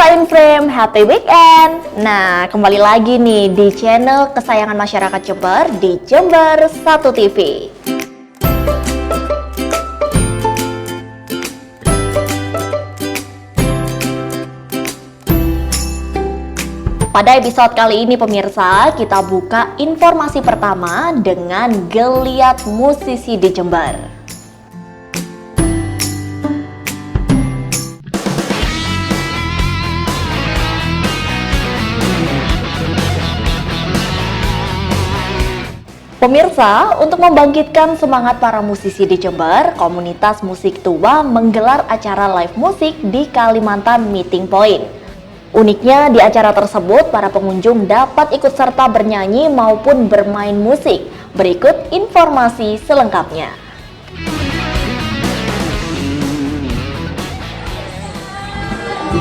In Frame, happy weekend. Nah, kembali lagi nih di channel kesayangan masyarakat Jember di Jember 1 TV. Pada episode kali ini pemirsa, kita buka informasi pertama dengan geliat musisi di Jember. Pemirsa, untuk membangkitkan semangat para musisi di Jember, komunitas musik tua menggelar acara live musik di Kalimantan Meeting Point. Uniknya di acara tersebut, para pengunjung dapat ikut serta bernyanyi maupun bermain musik. Berikut informasi selengkapnya.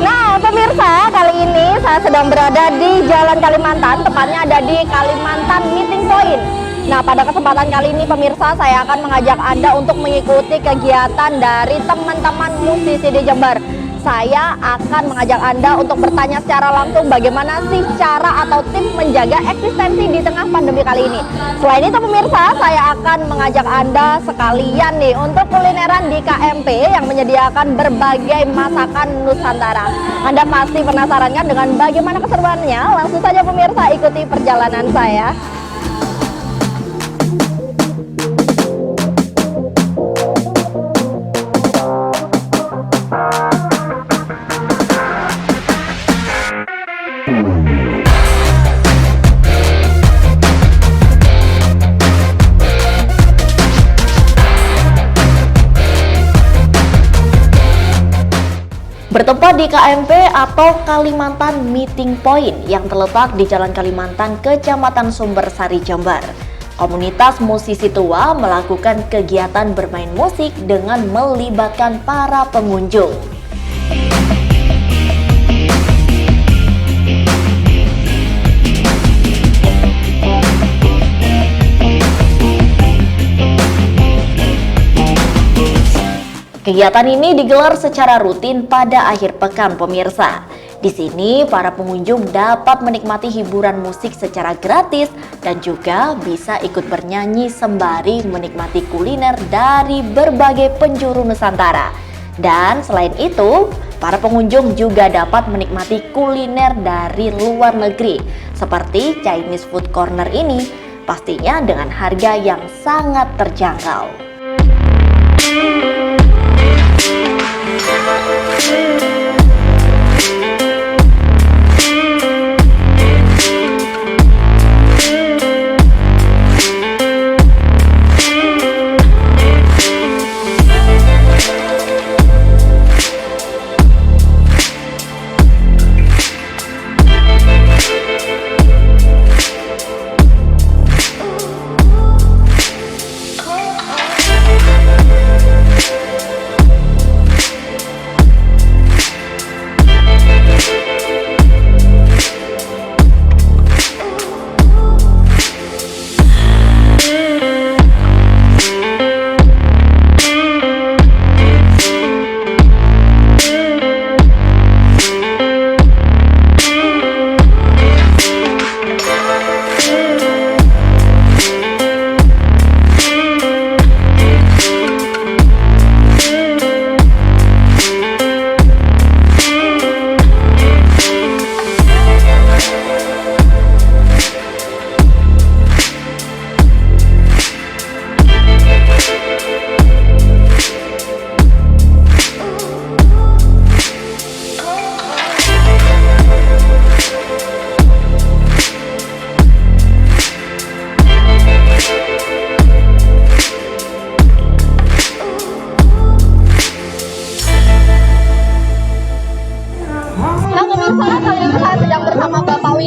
Nah, pemirsa, kali ini saya sedang berada di Jalan Kalimantan, tepatnya ada di Kalimantan Meeting Point. Nah, pada kesempatan kali ini pemirsa, saya akan mengajak Anda untuk mengikuti kegiatan dari teman-teman musisi di Jember. Saya akan mengajak Anda untuk bertanya secara langsung bagaimana sih cara atau tim menjaga eksistensi di tengah pandemi kali ini. Selain itu pemirsa, saya akan mengajak Anda sekalian nih untuk kulineran di KMP yang menyediakan berbagai masakan Nusantara. Anda pasti penasaran kan dengan bagaimana keseruannya? Langsung saja pemirsa, ikuti perjalanan saya. Bertempat di KMP atau Kalimantan Meeting Point yang terletak di Jalan Kalimantan, Kecamatan Sumbersari, Jember. Komunitas musisi tua melakukan kegiatan bermain musik dengan melibatkan para pengunjung. Kegiatan ini digelar secara rutin pada akhir pekan pemirsa. Di sini para pengunjung dapat menikmati hiburan musik secara gratis dan juga bisa ikut bernyanyi sembari menikmati kuliner dari berbagai penjuru Nusantara. Dan selain itu, para pengunjung juga dapat menikmati kuliner dari luar negeri seperti Chinese Food Corner ini, pastinya dengan harga yang sangat terjangkau.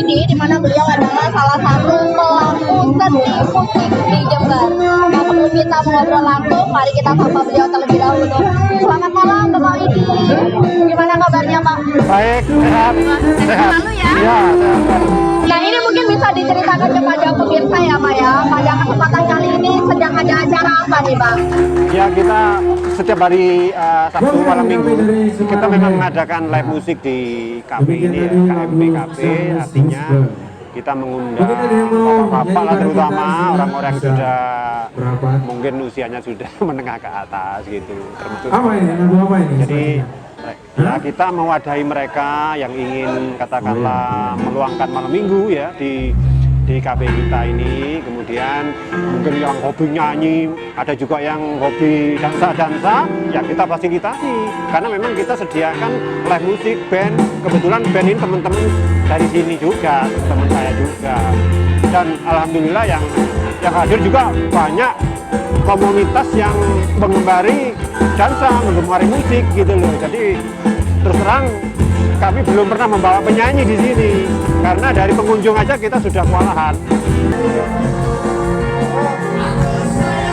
Di mana beliau adalah salah satu pelaku seni musik di Jember. Nah, sebelum kita mengobrol langsung, mari kita sapa beliau terlebih dahulu. Selamat malam Bapak Widi. Gimana kabarnya Pak? Baik, sehat. Sehat selalu ya? Iya, sehat. Nah, ini mungkin bisa diceritakan kepada pemirsa ya Pak ya, pada kesempatan kali ini sedang ada acara apa nih Bang? Ya, kita setiap hari Sabtu malam Minggu kita memang mengadakan live musik di kafe ini ya, KMP Cafe. Artinya kita mengundang bapak-bapak lah, terutama orang-orang yang sudah mungkin usianya sudah menengah ke atas gitu, termasuk jadi ya kita mewadahi mereka yang ingin katakanlah meluangkan malam minggu ya di kafe kita ini. Kemudian mungkin yang hobi nyanyi, ada juga yang hobi dansa, ya kita fasilitasi. Karena memang kita sediakan live musik, band. Kebetulan band ini teman-teman dari sini juga, teman saya juga. Dan alhamdulillah yang hadir juga banyak komunitas yang menggemari dansa, menggemari musik gitu loh. Jadi terus terang kami belum pernah membawa penyanyi di sini karena dari pengunjung aja kita sudah kewalahan.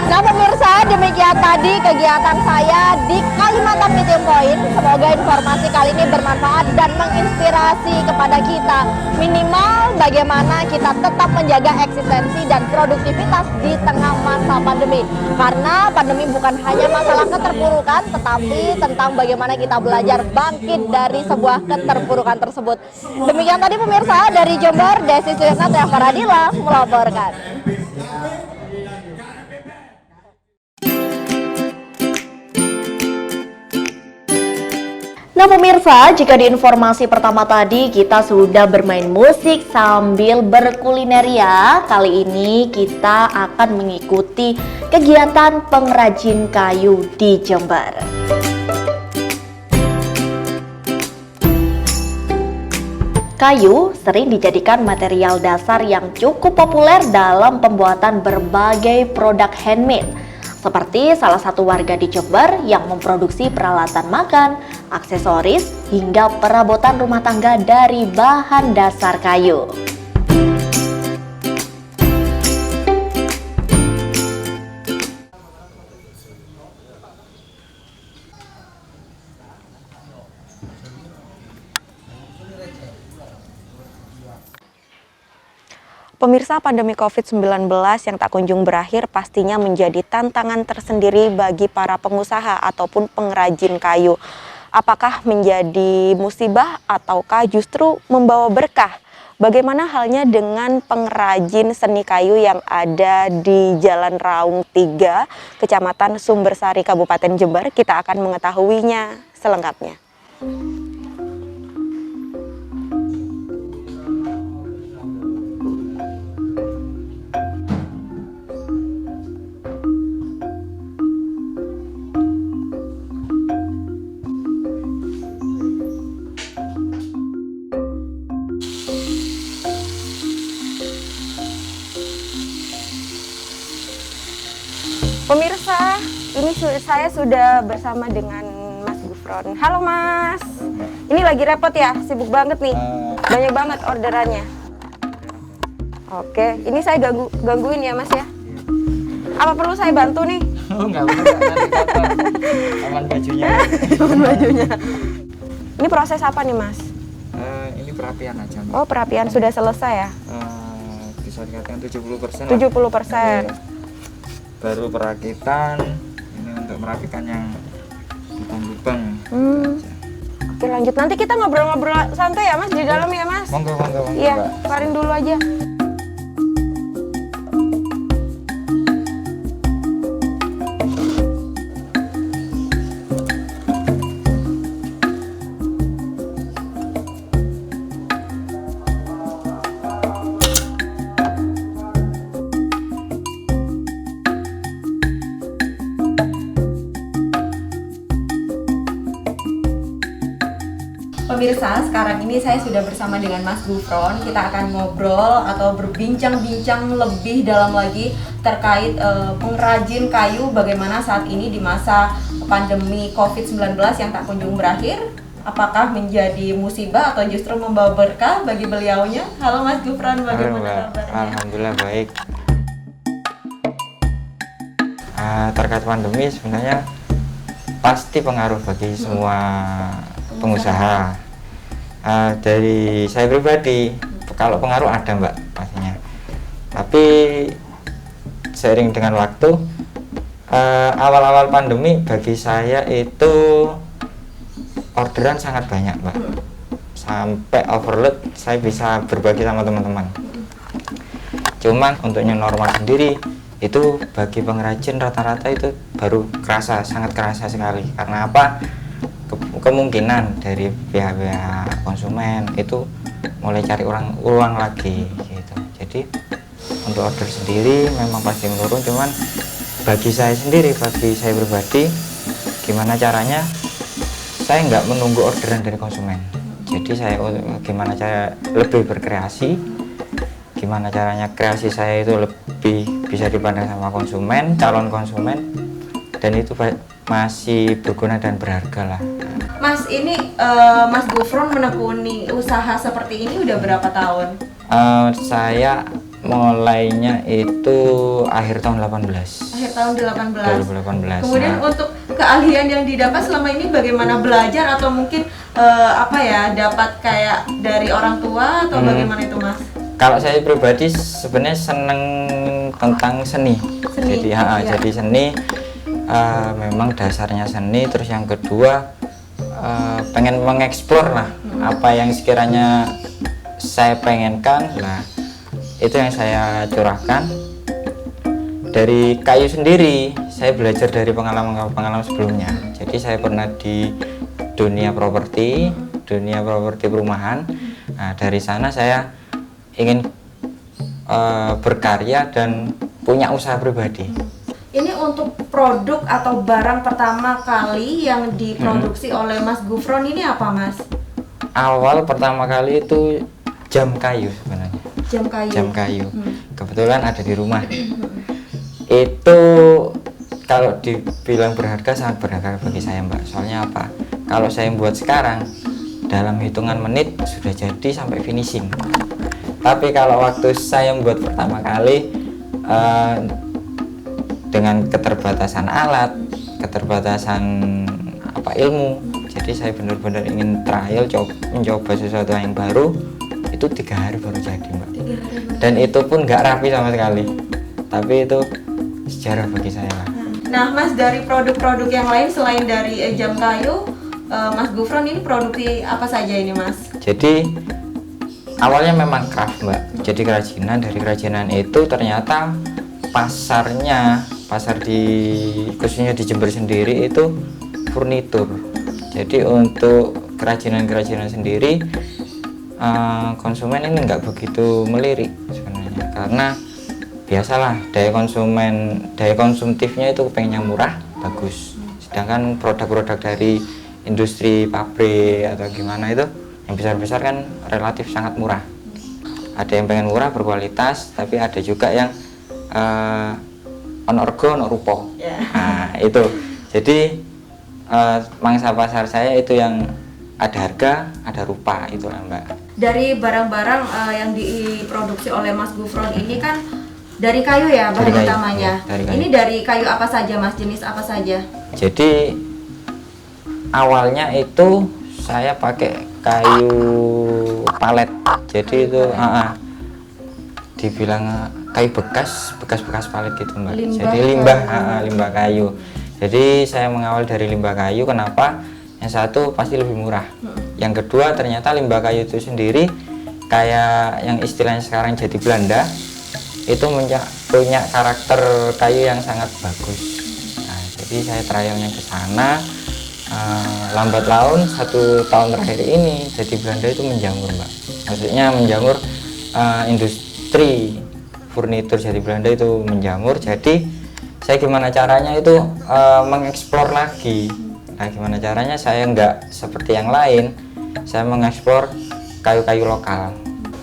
Nah pemirsa, demikian tadi kegiatan saya di Kalimantan Meeting Point. Semoga informasi kali ini bermanfaat dan menginspirasi kepada kita. Minimal bagaimana kita tetap menjaga eksistensi dan produktivitas di tengah masa pandemi. Karena pandemi bukan hanya masalah keterpurukan, tetapi tentang bagaimana kita belajar bangkit dari sebuah keterpurukan tersebut. Demikian tadi pemirsa, dari Jember, Desi Suyatna Faradila melaporkan. Nah pemirsa, jika di informasi pertama tadi kita sudah bermain musik sambil berkuliner ya, kali ini kita akan mengikuti kegiatan pengrajin kayu di Jember. Kayu sering dijadikan material dasar yang cukup populer dalam pembuatan berbagai produk handmade. Seperti salah satu warga di Jember yang memproduksi peralatan makan, aksesoris, hingga perabotan rumah tangga dari bahan dasar kayu. Pemirsa, pandemi COVID-19 yang tak kunjung berakhir pastinya menjadi tantangan tersendiri bagi para pengusaha ataupun pengrajin kayu. Apakah menjadi musibah ataukah justru membawa berkah? Bagaimana halnya dengan pengrajin seni kayu yang ada di Jalan Raung 3, Kecamatan Sumbersari, Kabupaten Jember? Kita akan mengetahuinya selengkapnya. Pemirsa, ini saya sudah bersama dengan Mas Gufron. Halo Mas, ini lagi repot ya? Sibuk banget nih, banyak banget orderannya. Oke, ini saya gangguin ya Mas ya? Apa perlu saya bantu nih? Oh enggak perlu, nanti kotor. Aman bajunya. Aman bajunya. Ini proses apa nih Mas? Ini perapian aja Mbak. Oh perapian sudah selesai ya? Bisa dikatakan 70%. 70%. Baru perakitan, ini untuk merapikan yang lubang-lubang. Oke lanjut, nanti kita ngobrol-ngobrol santai ya Mas di dalam ya Mas? Monggo. Iya, keluarin dulu aja. Pemirsa, sekarang ini saya sudah bersama dengan Mas Gufron. Kita akan ngobrol atau berbincang-bincang lebih dalam lagi terkait pengrajin kayu bagaimana saat ini di masa pandemi COVID-19 yang tak kunjung berakhir. Apakah menjadi musibah atau justru membawa berkah bagi beliaunya? Halo Mas Gufron, bagaimana kabarnya? Alhamdulillah baik. Terkait pandemi sebenarnya pasti pengaruh bagi semua pengusaha. Dari saya pribadi, kalau pengaruh ada Mbak pastinya. Tapi seiring dengan waktu, Awal-awal pandemi bagi saya itu orderan sangat banyak, Mbak. Sampai overload, saya bisa berbagi sama teman-teman. Cuman untuk new normal sendiri itu bagi pengrajin rata-rata itu baru sangat kerasa sekali. Karena apa? Kemungkinan dari pihak konsumen itu mulai cari uang lagi gitu. Jadi untuk order sendiri memang pasti menurun, cuman bagi saya sendiri, bagi saya pribadi, gimana caranya saya nggak menunggu orderan dari konsumen. Jadi saya gimana cara lebih berkreasi, gimana caranya kreasi saya itu lebih bisa dipandang sama konsumen, calon konsumen, dan itu masih berguna dan berharga lah. Mas, ini Mas Gufron menekuni usaha seperti ini udah berapa tahun? Saya mulainya itu akhir tahun 18. Akhir tahun 18. 2018. Kemudian untuk keahlian yang didapat selama ini bagaimana, belajar atau mungkin dapat kayak dari orang tua atau bagaimana itu, Mas? Kalau saya pribadi sebenarnya seneng tentang seni. Jadi iya. jadi seni memang dasarnya seni. Terus yang kedua pengen mengeksplor lah apa yang sekiranya saya pengenkan lah, itu yang saya curahkan. Dari kayu sendiri saya belajar dari pengalaman sebelumnya. Jadi saya pernah di dunia properti perumahan. Nah, dari sana saya ingin berkarya dan punya usaha pribadi. Ini untuk produk atau barang pertama kali yang diproduksi oleh Mas Gufron ini apa, Mas? Awal pertama kali itu jam kayu sebenarnya. Jam kayu. Jam kayu. Kebetulan ada di rumah. Itu kalau dibilang berharga, sangat berharga bagi saya, Mbak. Soalnya apa? Kalau saya buat sekarang dalam hitungan menit sudah jadi sampai finishing. Tapi kalau waktu saya buat pertama kali dengan keterbatasan alat, keterbatasan ilmu, jadi saya benar-benar ingin trial, mencoba sesuatu yang baru. Itu 3 hari baru jadi, Mbak. Dan itu pun nggak rapi sama sekali. Tapi itu sejarah bagi saya lah. Nah, Mas, dari produk-produk yang lain selain dari jam kayu, Mas Gufron ini produksi apa saja ini, Mas? Jadi awalnya memang craft, Mbak. Jadi kerajinan. Dari kerajinan itu ternyata pasar khususnya di Jember sendiri itu furnitur. Jadi untuk kerajinan sendiri konsumen ini nggak begitu melirik sebenarnya, karena biasalah daya konsumtifnya itu pengen yang murah, bagus. Sedangkan produk-produk dari industri pabrik atau gimana itu yang besar-besar kan relatif sangat murah. Ada yang pengen murah berkualitas, tapi ada juga yang ono rego ono rupa. Nah, itu. Jadi mangsa pasar saya itu yang ada harga, ada rupa, itulah, Mbak. Dari barang-barang yang diproduksi oleh Mas Gufron ini kan dari kayu ya, bahan utamanya. Ya, dari kayu. Ini dari kayu apa saja, Mas? Jenis apa saja? Jadi awalnya itu saya pakai kayu palet. Jadi itu dibilang kayu bekas palet gitu, Mbak. Jadi limbah kayu. Jadi saya mengawal dari limbah kayu. Kenapa? Yang satu pasti lebih murah. Yang kedua ternyata limbah kayu itu sendiri kayak yang istilahnya sekarang jadi Belanda, itu punya karakter kayu yang sangat bagus. Nah, jadi saya trialnya ke sana. Lambat laun 1 tahun terakhir ini jadi Belanda itu menjamur, Mbak. Maksudnya menjamur, industri furnitur jadi Belanda itu menjamur. Jadi saya gimana caranya itu mengeksplor lagi. Nah, gimana caranya saya nggak seperti yang lain, saya mengeksplor kayu-kayu lokal.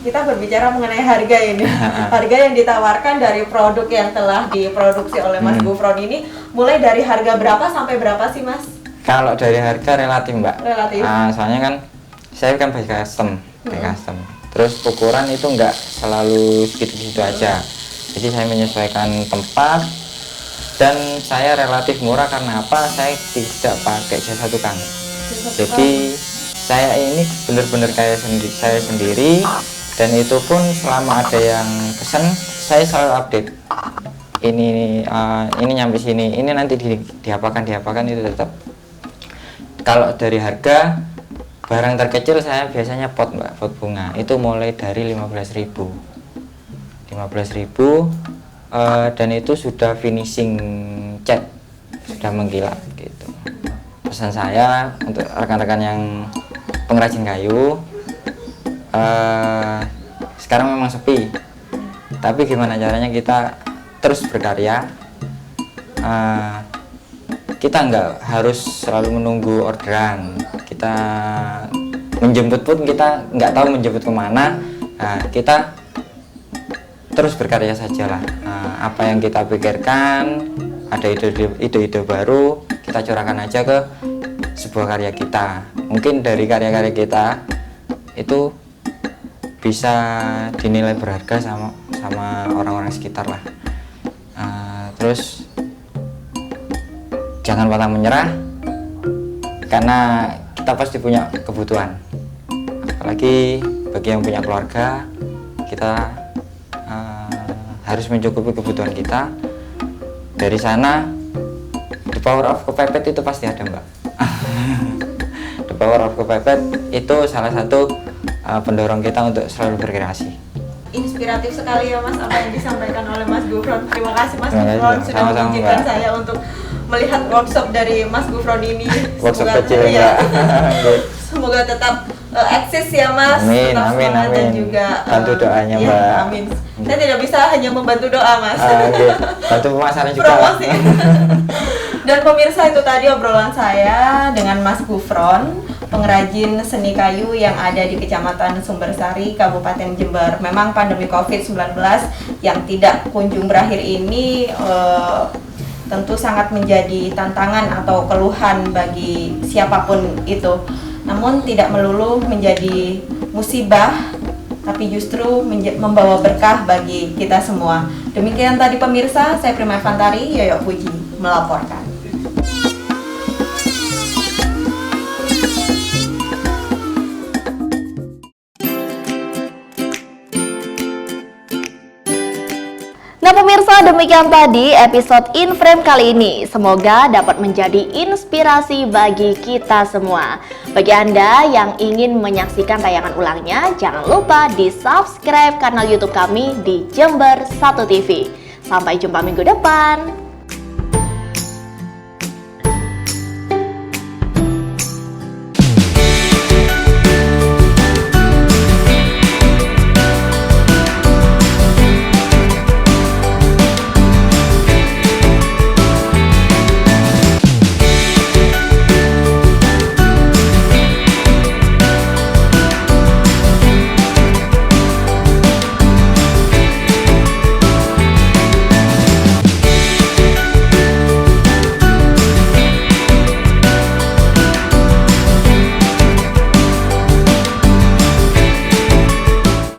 Kita berbicara mengenai harga ini. Harga yang ditawarkan dari produk yang telah diproduksi oleh Mas Gufron ini mulai dari harga berapa sampai berapa sih, Mas? Kalau dari harga relatif, Mbak. Relatif. Soalnya kan saya kan pakai custom. Terus ukuran itu nggak selalu segitu-segitu aja. Jadi saya menyesuaikan tempat. Dan saya relatif murah karena apa? Saya tidak pakai jasa tukang. Jadi saya ini benar-benar kayak saya sendiri, dan itu pun selama ada yang pesen saya selalu update. ini nyampe sini, ini nanti diapakan itu tetap. Kalau dari harga, barang terkecil saya biasanya pot Mbak, pot bunga itu mulai dari 15.000 dan itu sudah finishing cat, sudah mengkilap gitu. Pesan saya untuk rekan-rekan yang pengrajin kayu, sekarang memang sepi, tapi gimana caranya kita terus berkarya. Kita nggak harus selalu menunggu orderan, kita menjemput pun kita nggak tahu menjemput kemana. Kita terus berkarya sajalah. Apa yang kita pikirkan, ada ide-ide baru, kita curahkan aja ke sebuah karya kita. Mungkin dari karya-karya kita itu bisa dinilai berharga sama orang-orang sekitar lah. Terus jangan pantang menyerah, karena kita pasti punya kebutuhan. Apalagi bagi yang punya keluarga, kita harus mencukupi kebutuhan kita. Dari sana, the power of kepepet itu pasti ada Mbak. The power of kepepet itu salah satu pendorong kita untuk selalu berkreasi. Inspiratif sekali ya Mas apa yang disampaikan oleh Mas Gufron. Terima kasih Mas Terima kasih, Gufron Mbak. sudah Sama-sama, mengizinkan Mbak. saya untuk melihat workshop dari Mas Gufron ini. Workshop Semoga- kecil iya. Mbak. Semoga tetap eksis ya Mas. Amin, Tetap amin, semangat dan amin. juga Bantu doanya, iya, Mbak. Amin. Saya tidak bisa hanya membantu doa Mas. Oke. Bantu pemasaran juga. Promosi. Dan pemirsa, itu tadi obrolan saya dengan Mas Gufron, pengrajin seni kayu yang ada di Kecamatan Sumbersari, Kabupaten Jember. Memang pandemi COVID-19 yang tidak kunjung berakhir ini tentu sangat menjadi tantangan atau keluhan bagi siapapun itu. Namun tidak melulu menjadi musibah, tapi justru membawa berkah bagi kita semua. Demikian tadi pemirsa, saya Prima Fantari, Yoyo Puji melaporkan. Nah pemirsa, demikian tadi episode In Frame kali ini. Semoga dapat menjadi inspirasi bagi kita semua. Bagi Anda yang ingin menyaksikan tayangan ulangnya, jangan lupa di subscribe kanal YouTube kami di Jember 1 TV. Sampai jumpa minggu depan.